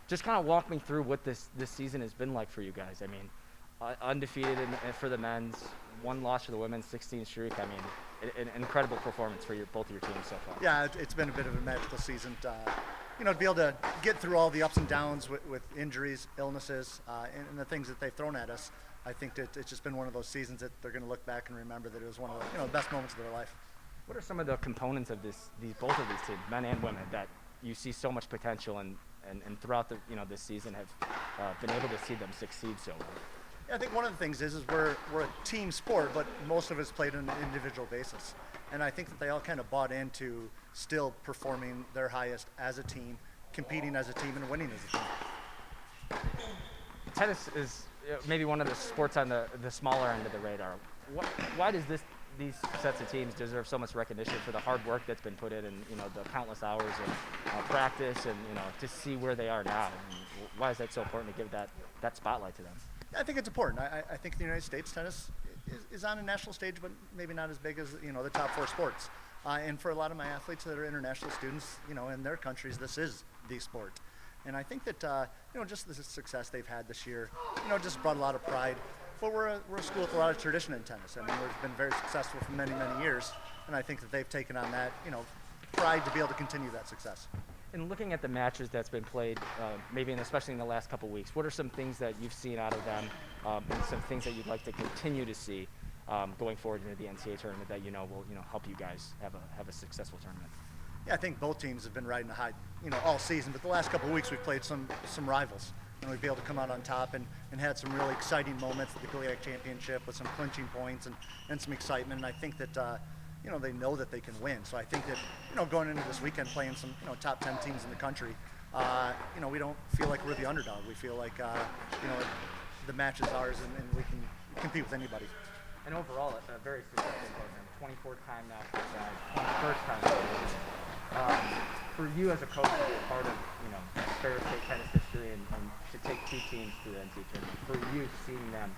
Just kind of walk me through what this season has been like for you guys. I mean, undefeated for the men's, one loss for the women's, 16 streak. I mean, an incredible performance for both of your teams so far. Yeah, it's been a bit of a magical season. To be able to get through all the ups and downs with injuries, illnesses, and the things that they've thrown at us. I think that it's just been one of those seasons that they're going to look back and remember that it was one of the best moments of their life. What are some of the components of both of these teams, men and women, that you see so much potential and throughout this season have been able to see them succeed so well? Yeah, I think one of the things is we're a team sport, but most of it's played on an individual basis. And I think that they all kind of bought into still performing their highest as a team, competing as a team, and winning as a team. Tennis is maybe one of the sports on the smaller end of the radar. Why does these sets of teams deserve so much recognition for the hard work that's been put in, and the countless hours of practice, and to see where they are now? And why is that so important to give that spotlight to them? I think it's important. I think the United States tennis is on a national stage, but maybe not as big as the top four sports. And for a lot of my athletes that are international students, in their countries, this is the sport. And I think that just the success they've had this year, just brought a lot of pride. But we're a school with a lot of tradition in tennis. I mean, we've been very successful for many, many years, and I think that they've taken on that, pride to be able to continue that success. And looking at the matches that's been played, especially in the last couple of weeks, what are some things that you've seen out of them, and some things that you'd like to continue to see going forward into the NCAA tournament that will help you guys have a successful tournament? Yeah, I think both teams have been riding the high, all season. But the last couple of weeks, we've played some rivals, and we've been able to come out on top and had some really exciting moments at the GLIAC Championship with some clinching points and some excitement. And I think that they know that they can win. So I think that going into this weekend playing some top 10 teams in the country, we don't feel like we're the underdog. We feel like the match is ours, and we can compete with anybody. And overall, a very successful program. 24th time now, 21st time. For you as a coach to be a part of Ferris State tennis history and to take two teams to the NCAA tournament, for you seeing them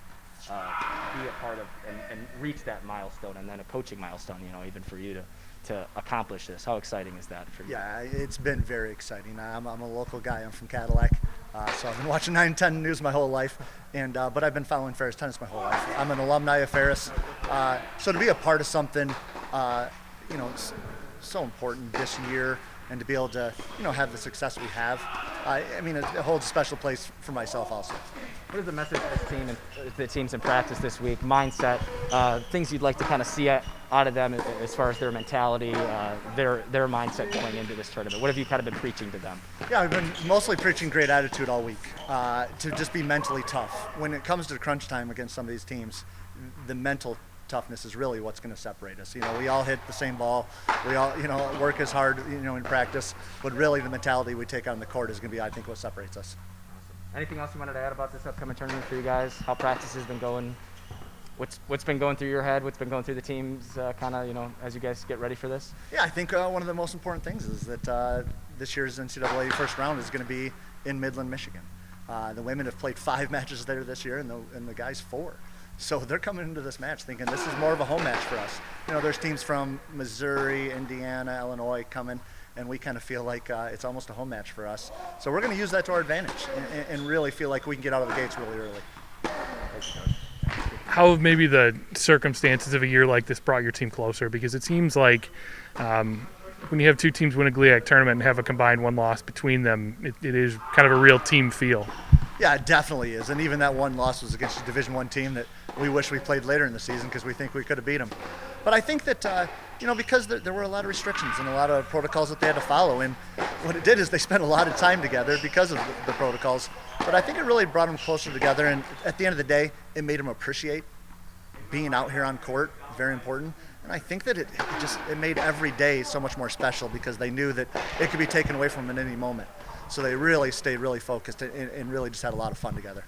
be a part of and reach that milestone, and then a coaching milestone, even for you to accomplish this, how exciting is that for you? Yeah, it's been very exciting. I'm a local guy. I'm from Cadillac, so I've been watching 9/10 News my whole life, but I've been following Ferris tennis my whole life. I'm an alumni of Ferris, so to be a part of something, it's so important this year, and to be able to have the success we have, it holds a special place for myself also. What is the message to this team and the teams in practice this week? Mindset, things you'd like to kind of see out of them as far as their mentality, their mindset going into this tournament. What have you kind of been preaching to them? Yeah, I've been mostly preaching great attitude all week, to just be mentally tough. When it comes to crunch time against some of these teams, the mental toughness is really what's going to separate us. We all hit the same ball. We all, work as hard, in practice. But really, the mentality we take on the court is going to be, I think, what separates us. Awesome. Anything else you wanted to add about this upcoming tournament for you guys? How practice has been going? What's been going through your head? What's been going through the teams, as you guys get ready for this? Yeah, I think one of the most important things is that this year's NCAA first round is going to be in Midland, Michigan. The women have played 5 matches there this year, and the guys 4. So they're coming into this match thinking this is more of a home match for us. There's teams from Missouri, Indiana, Illinois coming, and we kind of feel like it's almost a home match for us. So we're going to use that to our advantage and really feel like we can get out of the gates really early. Thanks, Coach. How have maybe the circumstances of a year like this brought your team closer? Because it seems like when you have two teams win a GLIAC tournament and have a combined 1 loss between them, it is kind of a real team feel. Yeah, it definitely is. And even that 1 loss was against a Division I team that we wish we played later in the season because we think we could have beat them. But I think that, because there were a lot of restrictions and a lot of protocols that they had to follow, and what it did is they spent a lot of time together because of the protocols. But I think it really brought them closer together, and at the end of the day, it made them appreciate being out here on court, very important. And I think that it made every day so much more special because they knew that it could be taken away from them at any moment. So they really stayed really focused and really just had a lot of fun together.